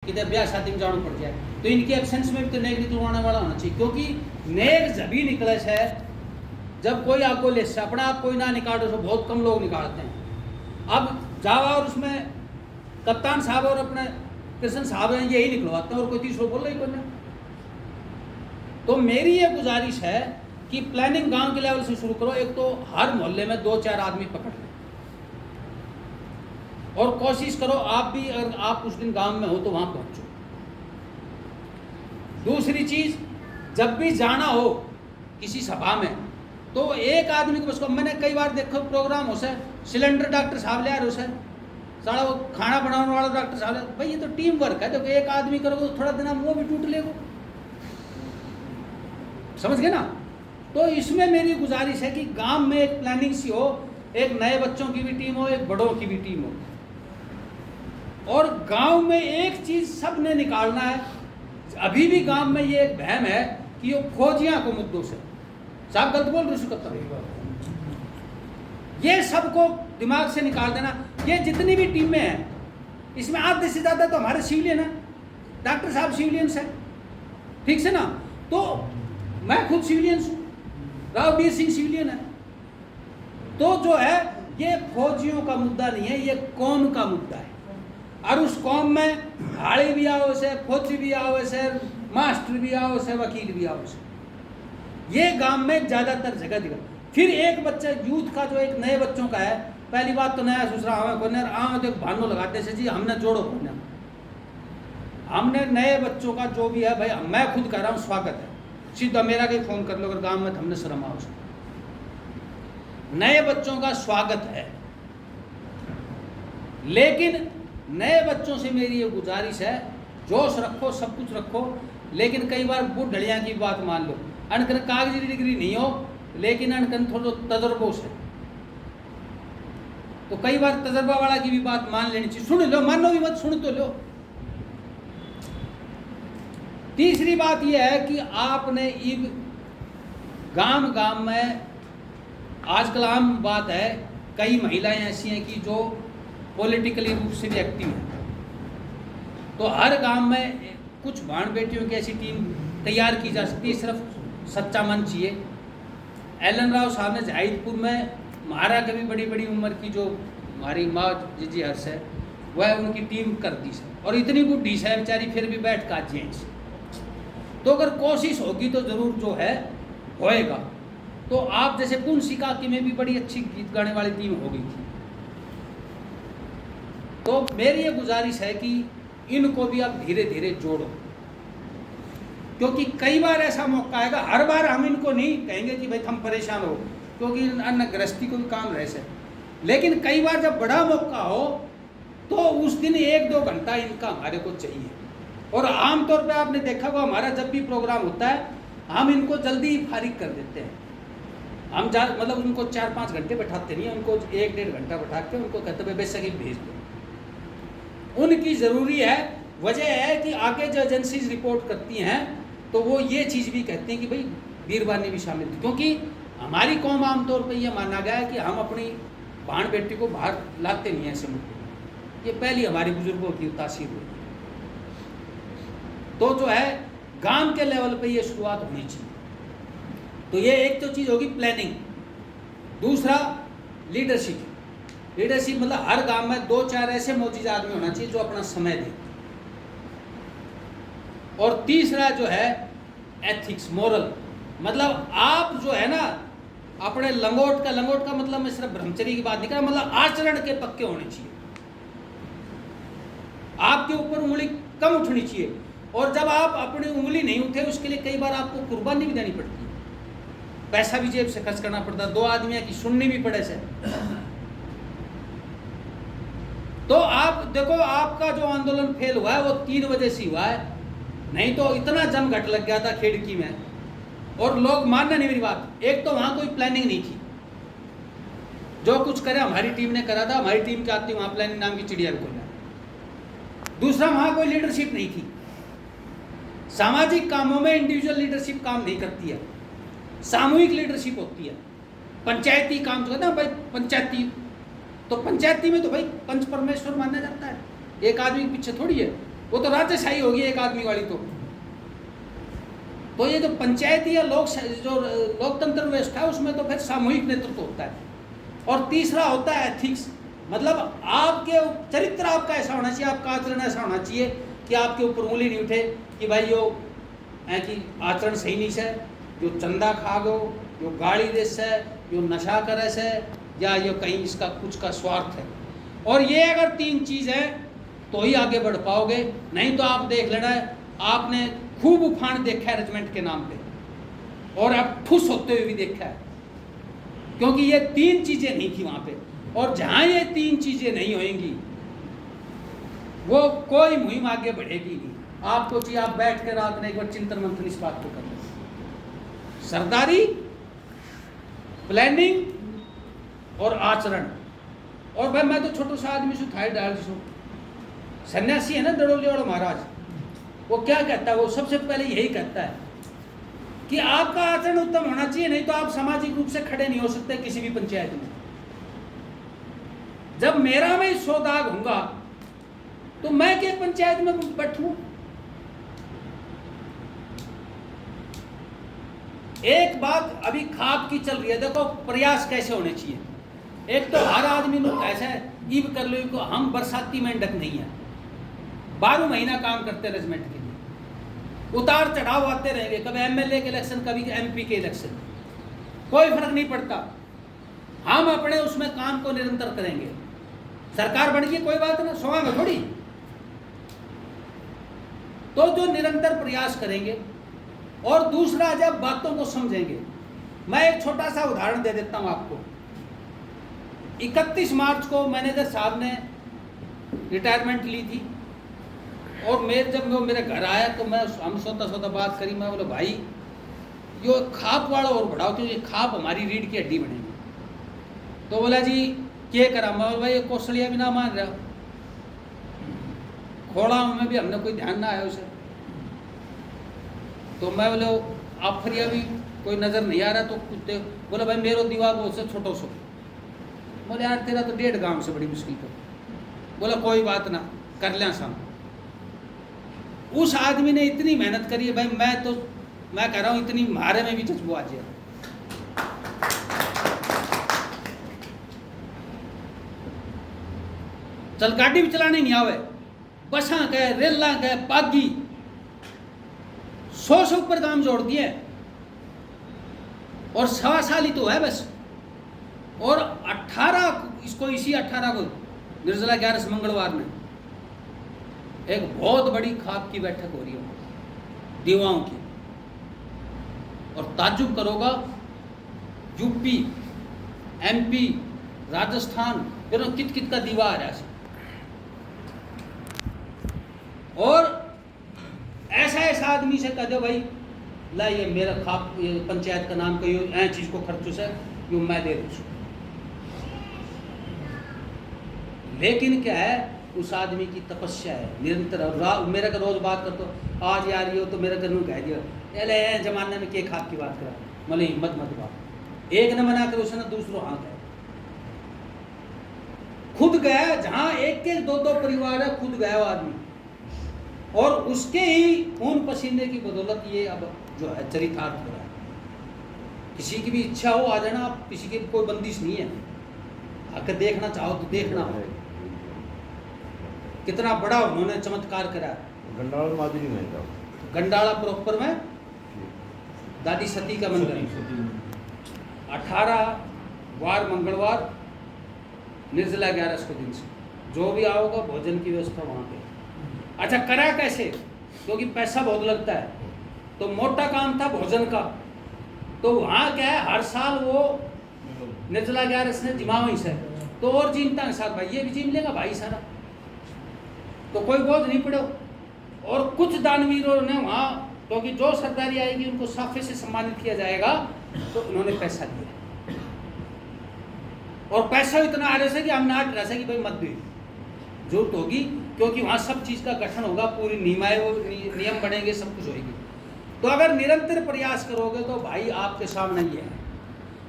किधर ब्याह शादी में जाना पड़ जाए तो इनके एब्सेंस में भी तो नेक निकलवाने वाला होना चाहिए, क्योंकि नेक जभी निकले है जब कोई आपको ले अपना आप कोई ना निकालो, तो बहुत कम लोग निकालते हैं। अब जाओ और उसमें कप्तान साहब और अपने कृष्ण साहब हैं, यही निकलवाते हैं और कोई तीसरा बोल रही कोई ना। तो मेरी ये गुजारिश है कि प्लानिंग गांव के लेवल से शुरू करो। एक तो हर मोहल्ले में 2-4 आदमी पकड़ लें और कोशिश करो आप भी, अगर आप उस दिन गांव में हो तो वहां पहुंचो। दूसरी चीज, जब भी जाना हो किसी सभा में तो एक आदमी को, मैंने कई बार देखो प्रोग्राम हो से सिलेंडर डॉक्टर साहब ले आ रहे हो, सारा वो खाना बनाने वाला डॉक्टर साहब, भाई ये तो टीम वर्क है। देखो एक आदमी करोगे तो थोड़ा दिन वो भी टूट लेगा, समझ गए ना। तो इसमें मेरी गुजारिश है कि गांव में एक प्लानिंग सी हो, एक नए बच्चों की भी टीम हो, एक बड़ों की भी टीम हो। और गांव में एक चीज सबने निकालना है, अभी भी गांव में ये एक वहम है कि ये फौजियां को मुद्दों से, साहब गलत बोल रहे हो, ये सबको दिमाग से निकाल देना। ये जितनी भी टीमें हैं इसमें आधे से ज्यादा तो हमारे सिविलियन है, डॉक्टर साहब सिविलियंस है, ठीक से ना। तो मैं खुद सिविलियंस हूँ, रावबीर सिंह सिविलियन है। तो जो है ये फौजियों का मुद्दा नहीं है, ये कौम का मुद्दा है। और उस कौम में हाड़ी भी आओ से, फौजी भी आओ से, मास्टर भी आओ से, वकील भी आओ से, ये गांव में ज्यादातर जगह दिखा। फिर एक बच्चा यूथ का जो एक नए बच्चों का है, पहली बात तो नया दूसरा हमें तो भानो लगाते से जी हमने जोड़ो करना। हमने नए बच्चों का जो भी है भाई, मैं खुद कह रहा हूँ स्वागत है, सीधा मेरा कहीं फोन कर लो अगर गांव में हमने शर्म आओ। नए बच्चों का स्वागत है, लेकिन नए बच्चों से मेरी ये गुजारिश है, जोश रखो, सब कुछ रखो, लेकिन कई बार बुढ़ियाँ की बात मान लो। अनकन कागजी डिग्री नहीं हो, लेकिन अनकन थोड़ा तजर्बों से, तो कई बार तजर्बा वाला की भी बात मान लेनी चाहिए। सुन लो, मानो भी मत, सुन तो लो। तीसरी बात यह है कि आपने गांव गांव में आजकल आम बात है, कई महिलाएं ऐसी हैं कि जो पॉलिटिकली रूप से भी एक्टिव है। तो हर गांव में कुछ भाण बेटियों की ऐसी टीम तैयार की जा सकती है, सिर्फ सच्चा मन चाहिए। एलन राव साहब ने जहाईदपुर में महारा के भी बड़ी बड़ी उम्र की जो हमारी माँ जीजी हर्ष है, वह उनकी टीम कर दी है, और इतनी बुढ़ी है बेचारी, फिर भी बैठ का जी। तो अगर कोशिश होगी तो जरूर जो है होएगा। तो आप जैसे पुनसिका की में भी बड़ी अच्छी गीत गाने वाली टीम हो गई थी। तो मेरी ये गुजारिश है कि इनको भी आप धीरे धीरे जोड़ो, क्योंकि कई बार ऐसा मौका आएगा, हर बार हम इनको नहीं कहेंगे कि भाई हम परेशान हो, क्योंकि अन्य गृहस्थी को भी काम रह से। लेकिन कई बार जब बड़ा मौका हो तो उस दिन 1-2 घंटा इनका हमारे को चाहिए। और आमतौर पे आपने देखा होगा, हमारा जब भी प्रोग्राम होता है हम इनको जल्दी ही फारिग कर देते हैं। हम मतलब उनको 4-5 घंटे बैठाते नहीं, उनको 1-1.5 घंटा बैठा के उनको कहते हैं बेशक ही भेज दो। उनकी ज़रूरी है, वजह है कि आगे जो एजेंसीज रिपोर्ट करती हैं तो वो ये चीज़ भी कहती हैं कि भाई वीरवानी भी शामिल थी, क्योंकि हमारी कौम आमतौर पर यह माना गया है कि हम अपनी भाण बेटी को बाहर लाते नहीं हैं ऐसे मुद्दे। ये पहली हमारी बुजुर्गों की तासीर हुई। तो जो है गांव के लेवल पे ये शुरुआत होनी चाहिए। तो ये एक तो चीज़ होगी प्लानिंग। दूसरा लीडरशिप। लीडरशिप मतलब हर गांव में 2-4 ऐसे मौजूद आदमी होना चाहिए जो अपना समय दें। और तीसरा जो है एथिक्स, मोरल, मतलब आप जो है ना अपने लंगोट का मतलब मैं सिर्फ ब्रह्मचर्य की बात नहीं कर रहा, मतलब आचरण के पक्के होने चाहिए। आपके ऊपर उंगली कम उठनी चाहिए, और जब आप अपनी उंगली नहीं उठे उसके लिए कई बार आपको कुर्बानी भी देनी पड़ती है, पैसा भी जेब से खर्च करना पड़ता है, 2 आदमियों की सुननी भी पड़े से। तो आप देखो, आपका जो आंदोलन फेल हुआ है वो 3 वजह से हुआ है, नहीं तो इतना जमघट लग गया था खिड़की में, और लोग मानना नहीं मेरी बात। एक तो वहां कोई प्लानिंग नहीं थी, जो कुछ करे हमारी टीम ने करा था, हमारी टीम के आती वहां प्लानिंग नाम की चिड़िया को। दूसरा, वहां कोई लीडरशिप नहीं थी। सामाजिक कामों में इंडिविजुअल लीडरशिप काम नहीं करती है, सामूहिक लीडरशिप होती है। पंचायती काम जो है ना भाई, पंचायती, तो पंचायती में तो भाई पंच परमेश्वर माना जाता है, एक आदमी के पीछे थोड़ी है। वो तो राजेशाही होगी एक आदमी वाली। तो ये जो पंचायती या जो लोकतंत्र व्यवस्था है उसमें तो फिर सामूहिक नेतृत्व होता है। और तीसरा होता है एथिक्स, मतलब आपके चरित्र आपका ऐसा होना चाहिए, आपका आचरण ऐसा होना चाहिए कि आपके ऊपर उंगली नहीं उठे कि भाई यो है कि आचरण सही नहीं है, जो चंदा खा गो, जो गाड़ी दे से, जो नशा करे से, या ये कहीं इसका कुछ का स्वार्थ है। और ये अगर 3 चीज़ है तो ही आगे बढ़ पाओगे, नहीं तो आप देख लेना है आपने खूब उफान देखा है रेजिमेंट के नाम पे, और अब ठुस होते हुए भी देखा है, क्योंकि ये 3 चीजें नहीं थी वहां पे। और जहां ये 3 चीजें नहीं होंगी वो कोई मुहिम आगे बढ़ेगी नहीं। आपको चाहिए आप बैठ कर रात में एक बार चिंतन मंथन इस बात को कर लो, सरदारी, प्लानिंग और आचरण। और भाई मैं तो छोटो सा आदमी से थाई डाल सन्यासी है ना दड़ोलियोड़ महाराज, वो क्या कहता है, वो सबसे पहले यही कहता है कि आपका आचरण उत्तम होना चाहिए, नहीं तो आप सामाजिक रूप से खड़े नहीं हो सकते किसी भी पंचायत में। जब मेरा में 100 दाग होगा तो मैं क्या पंचायत में बैठूं? एक बात अभी खाप की चल रही है, देखो प्रयास कैसे होने चाहिए। एक तो हर आदमी को ऐसा है ईब कर लो, हम बरसाती मेंढक नहीं है, 12 महीना काम करते हैं रेजिमेंट के लिए, उतार चढ़ाव आते रहेंगे, कभी एमएलए के इलेक्शन, कभी एमपी के इलेक्शन, कोई फर्क नहीं पड़ता। हम अपने उसमें काम को निरंतर करेंगे। सरकार बन गई कोई बात ना, सोएंगे थोड़ी। तो जो निरंतर प्रयास करेंगे, और दूसरा जब बातों को समझेंगे। मैं एक छोटा सा उदाहरण दे देता हूं आपको। 31 मार्च को मैनेजर साहब ने रिटायरमेंट ली थी, और जब वो मेरे घर आया तो हम सोता बात करी। मैं बोला भाई यो खाप वाला और बढ़ाओ, क्योंकि खाप हमारी रीढ़ की हड्डी बनेगी। तो बोला जी क्या करा? मैं बोला भाई ये कौशलिया भी ना मान रहा, खोड़ा में भी हमने कोई ध्यान ना आया उसे। तो मैं बोले आप फिर भी कोई नज़र नहीं आ रहा तो कुछ दे। बोला भाई मेरो दीवार बहुत से छोटो सो। बोले यार तेरा तो 1.5 गांव से बड़ी मुश्किल तो। बोला कोई बात ना, कर लिया शाम। उस आदमी ने इतनी मेहनत करी है भाई, मैं कह रहा हूं इतनी मारे में भी जज्बो आ जाए। चल गाड़ी भी चलाने नहीं आवे, बसा गए, रेला गए, पागी 100 से ऊपर काम जोड़ दिए, और 1.25 साल ही तो है बस। और 18 को निर्जला 11 मंगलवार में एक बहुत बड़ी खाप की बैठक हो रही है दीवाओं की, और ताज्जुब करोगा यूपी, एमपी, राजस्थान, कित का दीवा आ रहा है। और ऐसा आदमी से कह दो भाई ला ये मेरा खाप, ये पंचायत का नाम कोई ऐ चीज को खर्चो से यो मैं दे दूँ। लेकिन क्या है, उस आदमी की तपस्या है निरंतर। मेरे का रोज बात करते हो, आज यार ये तो मेरे घर में कह दिया अरे जमाने में के खाप की बात करा, मतलब हिम्मत मत बात। एक ने मना कर उसने दूसरों हाथ है, खुद गया जहां एक 2 परिवार है, खुद गया वो आदमी, और उसके ही खून पसीने की बदौलत ये अब जो है चरितार्थ हो रहा है। किसी की भी इच्छा हो आ जाना, आप किसी की कोई बंदिश नहीं है, आकर देखना चाहो तो देखना हो। कितना बड़ा उन्होंने चमत्कार करा। गंडाला मादरी में था, गंडाला प्रॉपर में दादी सती का मंदिर, 18 वार मंगलवार निर्जला 11 को दिन से जो भी आओगे भोजन की व्यवस्था वहाँ पे। अच्छा करा कैसे? क्योंकि पैसा बहुत लगता है, तो मोटा काम था भोजन का। तो वहाँ क्या है, हर साल वो निर्जला 11 ने जिमा वहीं से, तो और जीमता है साथ भाई, ये भी जीम लेगा भाई सारा, तो कोई बोझ नहीं पड़े। और कुछ दानवीरों ने वहाँ, क्योंकि जो सरदारी आएगी उनको साफे से सम्मानित किया जाएगा, तो उन्होंने पैसा दिया। और पैसा इतना आ रहा है कि हम नाट रहे कि भाई मत दे, जरूरत होगी, क्योंकि वहाँ सब चीज़ का गठन होगा, पूरी नियम बनेंगे, सब कुछ होगी। तो अगर निरंतर प्रयास करोगे तो भाई आपके सामने ही है।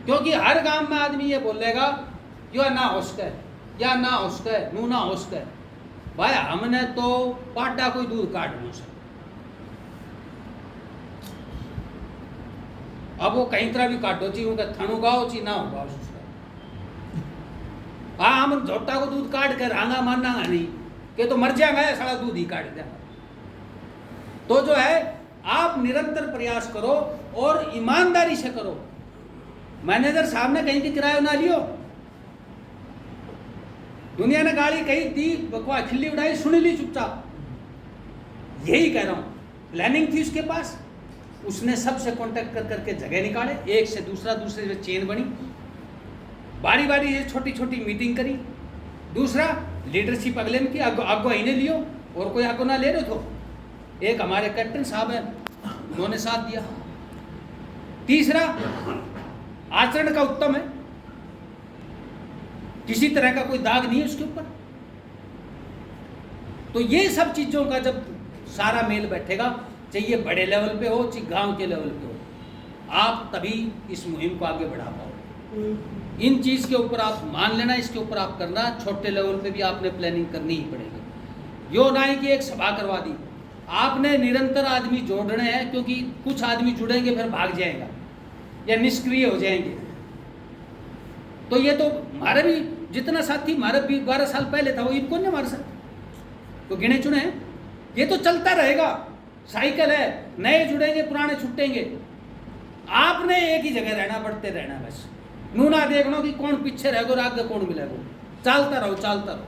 क्योंकि हर गांव में आदमी ये बोलेगा यो ना हो सके, या ना हो सके, नू ना हो सके, भाई हमने तो पाटा कोई दूध काटना सर। अब वो कहीं तरह भी काटो ची उनका थन उगाओ ची ना उगाओ। हाँ हम झोटा को दूध काट कर आंगा मानना नहीं कि तो मर जाएगा या सारा दूध ही काट देगा। तो जो है आप निरंतर प्रयास करो और ईमानदारी से करो। मैनेजर साहब ने कहीं की किराया ना लियो, दुनिया ने गाली कही दी, बकवा खिल्ली उड़ाई, सुन ली चुपचाप। यही कह रहा हूं, प्लानिंग थी उसके पास, उसने सबसे कांटेक्ट कर करके जगह निकाले, एक से दूसरा, दूसरे से चेन बनी, बारी बारी से छोटी छोटी मीटिंग करी। दूसरा लीडरशिप अगले में की, आगो इन्हें लियो और कोई आगो ना ले रहे तो एक हमारे कैप्टन साहब है, उन्होंने साथ दिया। तीसरा आचरण का उत्तम है, किसी तरह का कोई दाग नहीं है उसके ऊपर। तो ये सब चीजों का जब सारा मेल बैठेगा, चाहिए बड़े लेवल पे हो चाहे गांव के लेवल पे हो, आप तभी इस मुहिम को आगे बढ़ा पाओ। इन चीज के ऊपर आप मान लेना, इसके ऊपर आप करना। छोटे लेवल पे भी आपने प्लानिंग करनी ही पड़ेगी। यो ना ही कि एक सभा करवा दी, आपने निरंतर आदमी जोड़ने हैं, क्योंकि कुछ आदमी जुड़ेंगे फिर भाग जाएगा या निष्क्रिय हो जाएंगे। तो ये तो हमारे भी जितना साथी हमारे भी 12 साल पहले था, वो इनको नहीं हमारे साथ तो गिने चुने हैं। ये तो चलता रहेगा, साइकिल है, नए जुड़ेंगे पुराने छुटेंगे। आपने एक ही जगह रहना, बढ़ते रहना बस। नूना देखना कि कौन पीछे रहेगा और आगे कौन मिलेगा। चलता रहो, चलता रहो।